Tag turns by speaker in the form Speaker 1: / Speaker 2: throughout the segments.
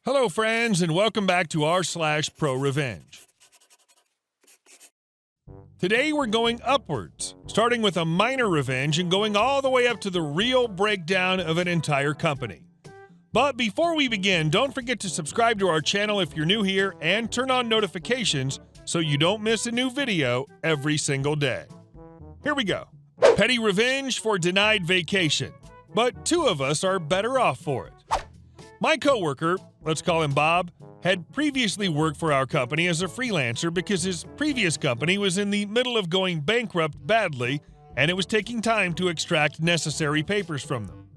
Speaker 1: Hello, friends, and welcome back to r/ProRevenge. Today, we're going upwards, starting with a minor revenge and going all the way up to the real breakdown of an entire company. But before we begin, don't forget to subscribe to our channel if you're new here and turn on notifications so you don't miss a new video every single day. Here we go. Petty revenge for denied vacation. But two of us are better off for it. My coworker, let's call him Bob, had previously worked for our company as a freelancer because his previous company was in the middle of going bankrupt badly and it was taking time to extract necessary papers from them.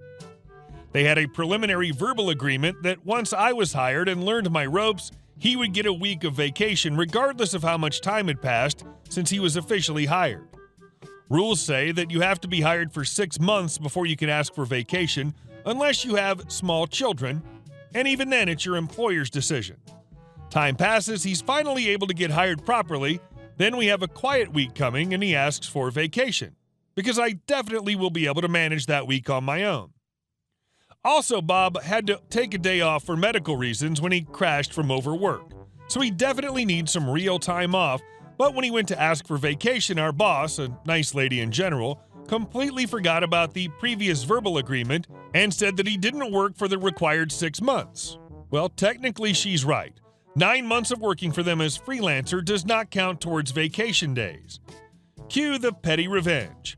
Speaker 1: They had a preliminary verbal agreement that once I was hired and learned my ropes, he would get a week of vacation regardless of how much time had passed since he was officially hired. Rules say that you have to be hired for 6 months before you can ask for vacation unless you have small children, and even then it's your employer's decision. Time passes, he's finally able to get hired properly, then we have a quiet week coming and he asks for vacation, because I definitely will be able to manage that week on my own. Also, Bob had to take a day off for medical reasons when he crashed from overwork, so he definitely needs some real time off, but when he went to ask for vacation, our boss, a nice lady in general, completely forgot about the previous verbal agreement and said that he didn't work for the required 6 months. Well, technically she's right. 9 months of working for them as freelancer does not count towards vacation days. Cue the petty revenge.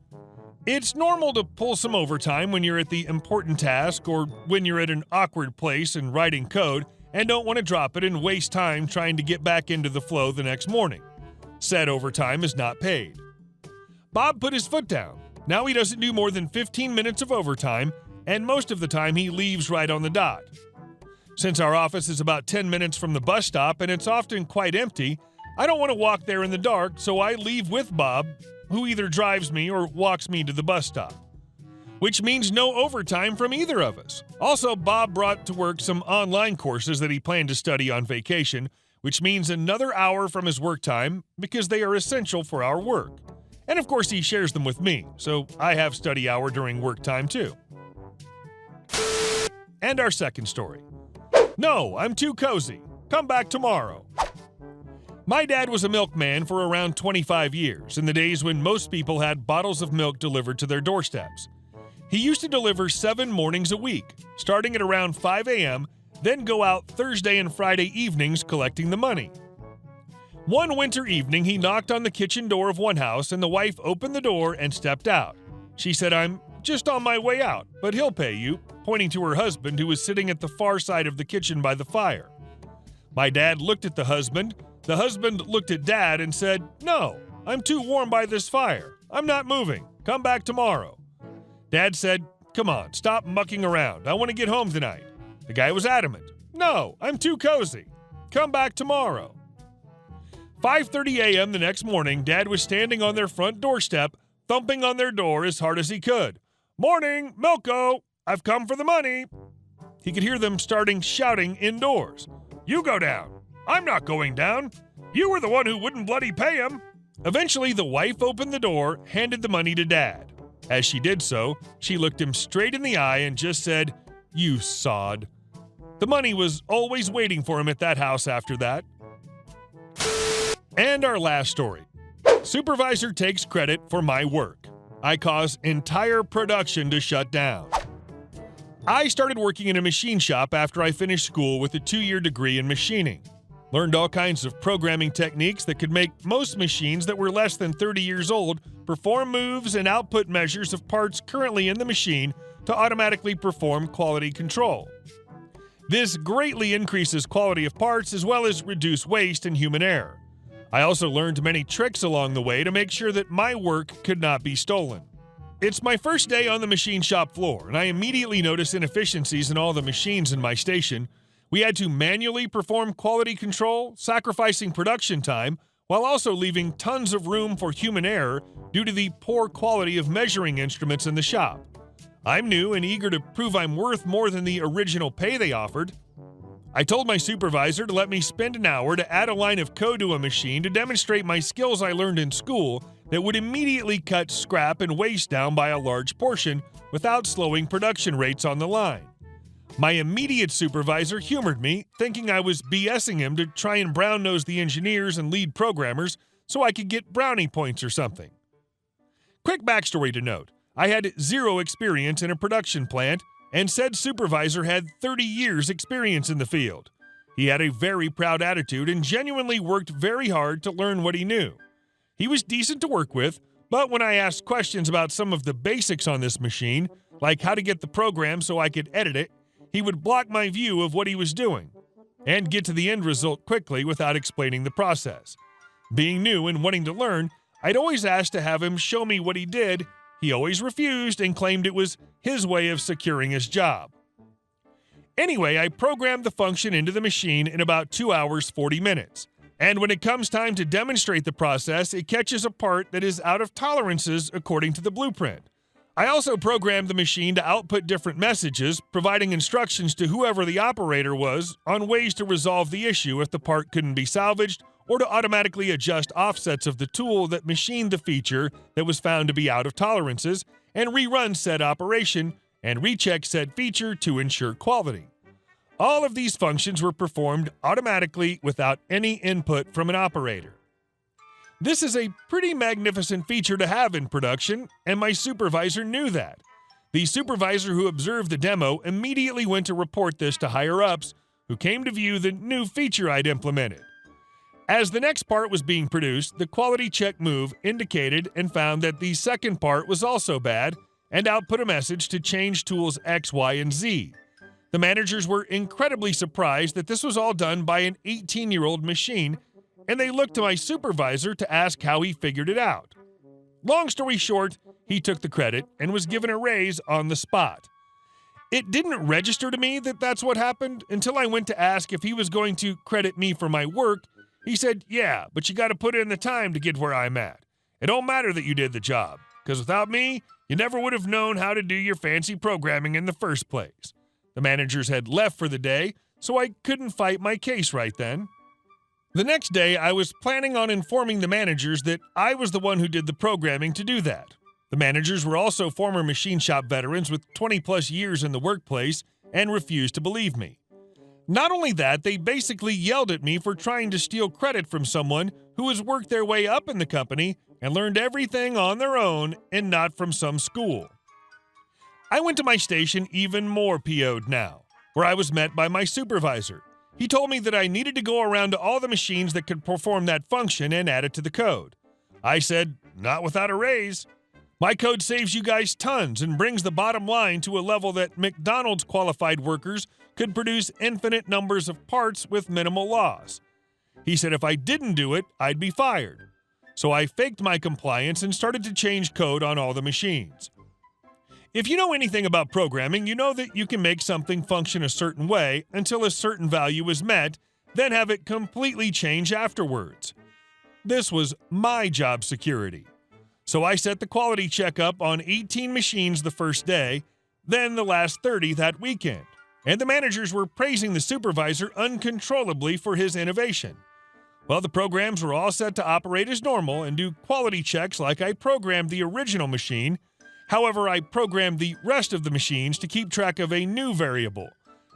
Speaker 1: It's normal to pull some overtime when you're at the important task or when you're at an awkward place and writing code and don't want to drop it and waste time trying to get back into the flow the next morning. Said overtime is not paid. Bob put his foot down. Now he doesn't do more than 15 minutes of overtime, and most of the time he leaves right on the dot. Since our office is about 10 minutes from the bus stop and it's often quite empty, I don't want to walk there in the dark, so I leave with Bob, who either drives me or walks me to the bus stop. Which means no overtime from either of us. Also, Bob brought to work some online courses that he planned to study on vacation, which means another hour from his work time because they are essential for our work. And of course, he shares them with me, so I have study hour during work time too. And our second story. No, I'm too cozy. Come back tomorrow. My dad was a milkman for around 25 years, in the days when most people had bottles of milk delivered to their doorsteps. He used to deliver 7 mornings a week, starting at around 5 a.m., then go out Thursday and Friday evenings collecting the money. One winter evening, he knocked on the kitchen door of one house and the wife opened the door and stepped out. She said, "I'm just on my way out, but he'll pay you," pointing to her husband who was sitting at the far side of the kitchen by the fire. My dad looked at the husband looked at Dad and said, "No, I'm too warm by this fire. I'm not moving. Come back tomorrow." Dad said, "Come on, stop mucking around. I want to get home tonight." The guy was adamant. "No, I'm too cozy. Come back tomorrow." 5:30 a.m. the next morning, Dad was standing on their front doorstep, thumping on their door as hard as he could. "Morning, Milko! I've come for the money!" He could hear them shouting indoors. "You go down! I'm not going down! You were the one who wouldn't bloody pay him!" Eventually, the wife opened the door, handed the money to Dad. As she did so, she looked him straight in the eye and just said, "You sod." The money was always waiting for him at that house after that. And our last story. Supervisor takes credit for my work. I cause entire production to shut down. I started working in a machine shop after I finished school with a 2-year degree in machining. Learned all kinds of programming techniques that could make most machines that were less than 30 years old perform moves and output measures of parts currently in the machine to automatically perform quality control. This greatly increases quality of parts as well as reduce waste and human error. I also learned many tricks along the way to make sure that my work could not be stolen. It's my first day on the machine shop floor, and I immediately noticed inefficiencies in all the machines in my station. We had to manually perform quality control, sacrificing production time, while also leaving tons of room for human error due to the poor quality of measuring instruments in the shop. I'm new and eager to prove I'm worth more than the original pay they offered. I told my supervisor to let me spend an hour to add a line of code to a machine to demonstrate my skills I learned in school that would immediately cut scrap and waste down by a large portion without slowing production rates on the line. My immediate supervisor humored me, thinking I was BSing him to try and brown-nose the engineers and lead programmers so I could get brownie points or something. Quick backstory to note, I had 0 experience in a production plant, and said supervisor had 30 years experience in the field. He had a very proud attitude and genuinely worked very hard to learn what he knew. He was decent to work with, but when I asked questions about some of the basics on this machine, like how to get the program so I could edit it, he would block my view of what he was doing and get to the end result quickly without explaining the process. Being new and wanting to learn, I'd always asked to have him show me what he did. He always refused and claimed it was his way of securing his job. Anyway, I programmed the function into the machine in about 2 hours, 40 minutes. And when it comes time to demonstrate the process, it catches a part that is out of tolerances according to the blueprint. I also programmed the machine to output different messages, providing instructions to whoever the operator was on ways to resolve the issue if the part couldn't be salvaged, or to automatically adjust offsets of the tool that machined the feature that was found to be out of tolerances, and rerun said operation, and recheck said feature to ensure quality. All of these functions were performed automatically without any input from an operator. This is a pretty magnificent feature to have in production, and my supervisor knew that. The supervisor who observed the demo immediately went to report this to higher-ups, who came to view the new feature I'd implemented. As the next part was being produced, the quality check move indicated and found that the second part was also bad and output a message to change tools X, Y, and Z. The managers were incredibly surprised that this was all done by an 18-year-old machine, and they looked to my supervisor to ask how he figured it out. Long story short, he took the credit and was given a raise on the spot. It didn't register to me that that's what happened until I went to ask if he was going to credit me for my work. He said, "Yeah, but you got to put in the time to get where I'm at. It don't matter that you did the job, because without me, you never would have known how to do your fancy programming in the first place." The managers had left for the day, so I couldn't fight my case right then. The next day, I was planning on informing the managers that I was the one who did the programming to do that. The managers were also former machine shop veterans with 20-plus years in the workplace and refused to believe me. Not only that, they basically yelled at me for trying to steal credit from someone who has worked their way up in the company and learned everything on their own and not from some school. I went to my station even more PO'd now, where I was met by my supervisor. He told me that I needed to go around to all the machines that could perform that function and add it to the code. I said, "Not without a raise. My code saves you guys tons and brings the bottom line to a level that McDonald's qualified workers could produce infinite numbers of parts with minimal loss." He said if I didn't do it, I'd be fired. So I faked my compliance and started to change code on all the machines. If you know anything about programming, you know that you can make something function a certain way until a certain value is met, then have it completely change afterwards. This was my job security. So I set the quality check up on 18 machines the first day, then the last 30 that weekend. And the managers were praising the supervisor uncontrollably for his innovation. Well, the programs were all set to operate as normal and do quality checks like I programmed the original machine. However, I programmed the rest of the machines to keep track of a new variable.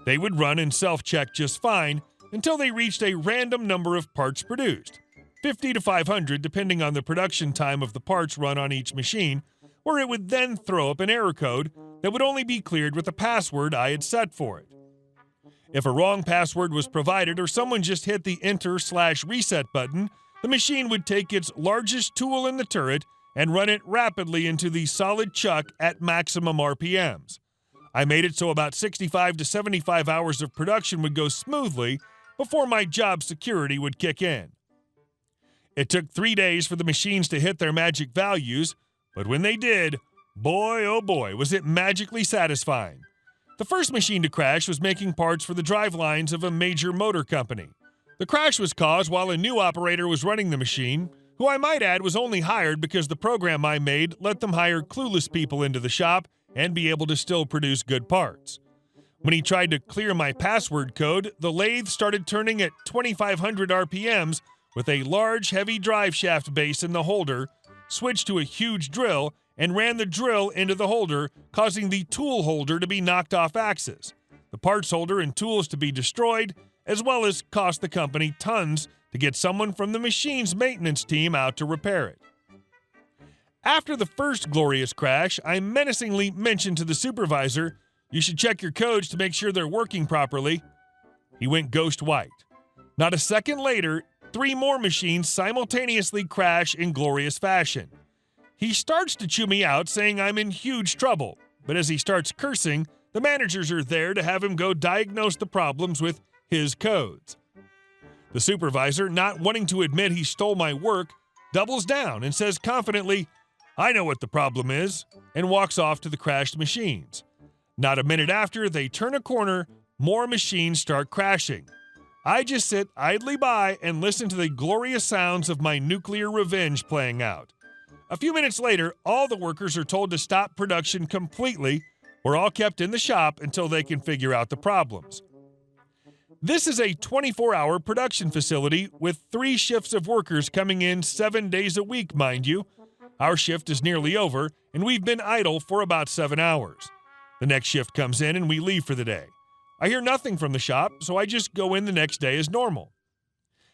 Speaker 1: They would run and self-check just fine until they reached a random number of parts produced, 50 to 500 depending on the production time of the parts run on each machine, where it would then throw up an error code that would only be cleared with the password I had set for it. If a wrong password was provided or someone just hit the enter/reset button, the machine would take its largest tool in the turret and run it rapidly into the solid chuck at maximum RPMs. I made it so about 65 to 75 hours of production would go smoothly before my job security would kick in. It took 3 days for the machines to hit their magic values, but when they did, boy oh boy, was it magically satisfying. The first machine to crash was making parts for the drive lines of a major motor company. The crash was caused while a new operator was running the machine, who I might add was only hired because the program I made let them hire clueless people into the shop and be able to still produce good parts. When he tried to clear my password code, the lathe started turning at 2,500 RPMs with a large, heavy drive shaft base in the holder, switched to a huge drill, and ran the drill into the holder, causing the tool holder to be knocked off axis. the parts holder and tools to be destroyed, as well as cost the company tons to get someone from the machine's maintenance team out to repair it. After the first glorious crash, I menacingly mentioned to the supervisor, "You should check your codes to make sure they're working properly." He went ghost white. Not a second later, 3 more machines simultaneously crash in glorious fashion. He starts to chew me out, saying I'm in huge trouble, but as he starts cursing, the managers are there to have him go diagnose the problems with his codes. The supervisor, not wanting to admit he stole my work, doubles down and says confidently, "I know what the problem is," and walks off to the crashed machines. Not a minute after, they turn a corner, more machines start crashing. I just sit idly by and listen to the glorious sounds of my nuclear revenge playing out. A few minutes later, all the workers are told to stop production completely. We're all kept in the shop until they can figure out the problems. This is a 24-hour production facility with 3 shifts of workers coming in 7 days a week, mind you. Our shift is nearly over, and we've been idle for about 7 hours. The next shift comes in and we leave for the day. I hear nothing from the shop, so I just go in the next day as normal.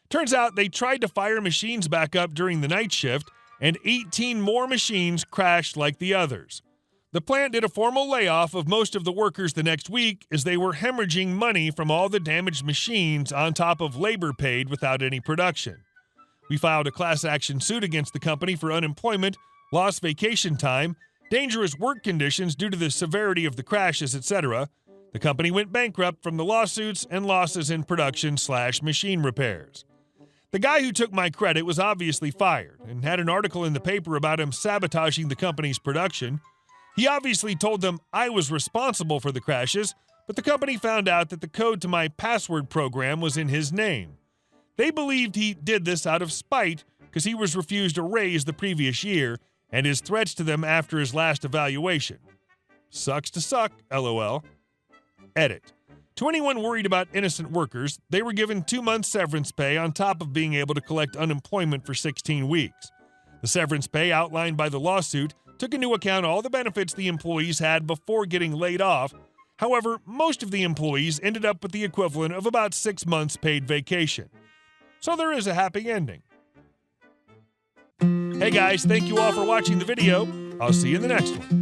Speaker 1: Turns out they tried to fire machines back up during the night shift, and 18 more machines crashed like the others. The plant did a formal layoff of most of the workers the next week as they were hemorrhaging money from all the damaged machines on top of labor paid without any production. We filed a class action suit against the company for unemployment, lost vacation time, dangerous work conditions due to the severity of the crashes, etc. The company went bankrupt from the lawsuits and losses in production/machine repairs. The guy who took my credit was obviously fired and had an article in the paper about him sabotaging the company's production. He obviously told them I was responsible for the crashes, but the company found out that the code to my password program was in his name. They believed he did this out of spite because he was refused a raise the previous year and his threats to them after his last evaluation. Sucks to suck, LOL. Edit. To anyone worried about innocent workers, they were given 2 months severance pay on top of being able to collect unemployment for 16 weeks. The severance pay outlined by the lawsuit took into account all the benefits the employees had before getting laid off. However, most of the employees ended up with the equivalent of about 6 months paid vacation. So there is a happy ending. Hey guys, thank you all for watching the video. I'll see you in the next one.